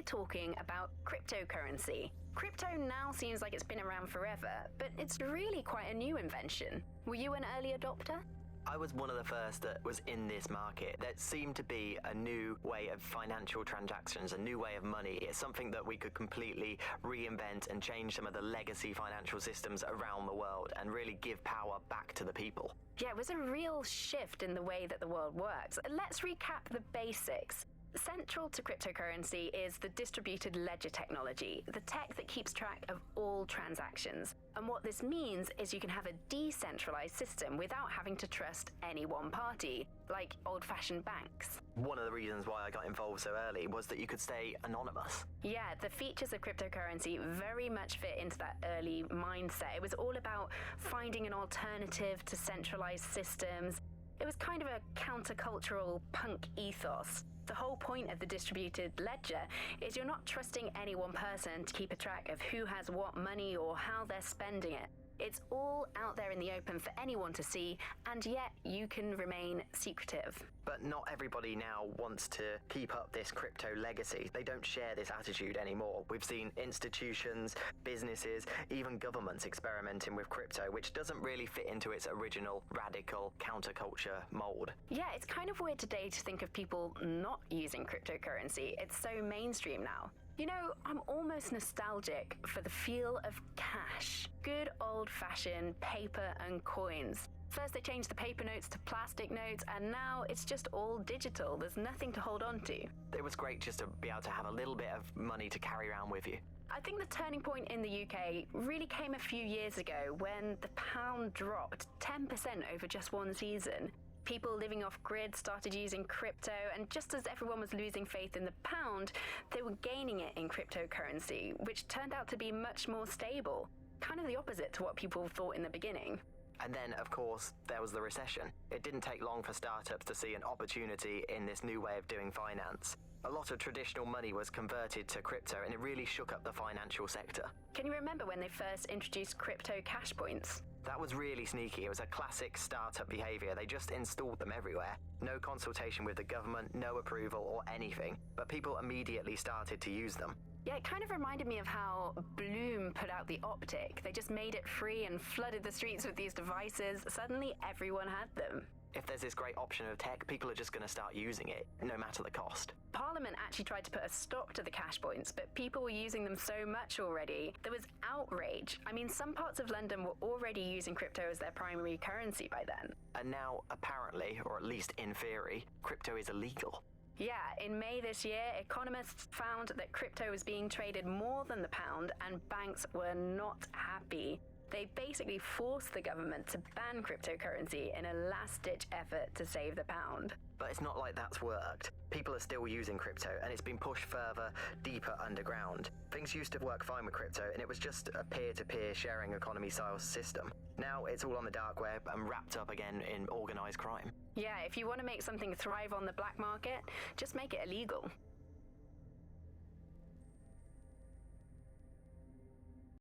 talking about cryptocurrency. Crypto now seems like it's been around forever, but it's really quite a new invention. Were you an early adopter? I was one of the first that was in this market. There seemed to be a new way of financial transactions, a new way of money. It's something that we could completely reinvent and change some of the legacy financial systems around the world and really give power back to the people. Yeah, it was a real shift in the way that the world works. Let's recap the basics. Central to cryptocurrency is the distributed ledger technology, the tech that keeps track of all transactions. And what this means is you can have a decentralized system without having to trust any one party, like old-fashioned banks. One of the reasons why I got involved so early was that you could stay anonymous. Yeah, the features of cryptocurrency very much fit into that early mindset. It was all about finding an alternative to centralized systems. It was kind of a countercultural punk ethos. The whole point of the distributed ledger is you're not trusting any one person to keep a track of who has what money or how they're spending it. It's all out there in the open for anyone to see, and yet you can remain secretive. But not everybody now wants to keep up this crypto legacy. They don't share this attitude anymore. We've seen institutions, businesses, even governments experimenting with crypto, which doesn't really fit into its original radical counterculture mold. Yeah, it's kind of weird today to think of people not using cryptocurrency. It's so mainstream now. You know, I'm almost nostalgic for the feel of cash. Good old-fashioned paper and coins. First they changed the paper notes to plastic notes, and now it's just all digital. There's nothing to hold on to. It was great just to be able to have a little bit of money to carry around with you. I think the turning point in the UK really came a few years ago when the pound dropped 10% over just one season. People living off grid started using crypto, and just as everyone was losing faith in the pound, they were gaining it in cryptocurrency, which turned out to be much more stable. Kind of the opposite to what people thought in the beginning. And then, of course, there was the recession. It didn't take long for startups to see an opportunity in this new way of doing finance. A lot of traditional money was converted to crypto, and it really shook up the financial sector. Can you remember when they first introduced crypto cash points? That was really sneaky. It was a classic startup behavior. They just installed them everywhere. No consultation with the government, no approval or anything. But people immediately started to use them. Yeah, it kind of reminded me of how Bloom put out the Optic. They just made it free and flooded the streets with these devices. Suddenly everyone had them. If there's this great option of tech, people are just going to start using it, no matter the cost. Parliament actually tried to put a stop to the cash points, but people were using them so much already. There was outrage. I mean, some parts of London were already using crypto as their primary currency by then. And now, apparently, or at least in theory, crypto is illegal. Yeah, in May this year, economists found that crypto was being traded more than the pound, and banks were not happy. They basically forced the government to ban cryptocurrency in a last-ditch effort to save the pound. But it's not like that's worked. People are still using crypto, and it's been pushed further, deeper underground. Things used to work fine with crypto, and it was just a peer-to-peer sharing economy-style system. Now it's all on the dark web and wrapped up again in organized crime. Yeah, if you want to make something thrive on the black market, just make it illegal.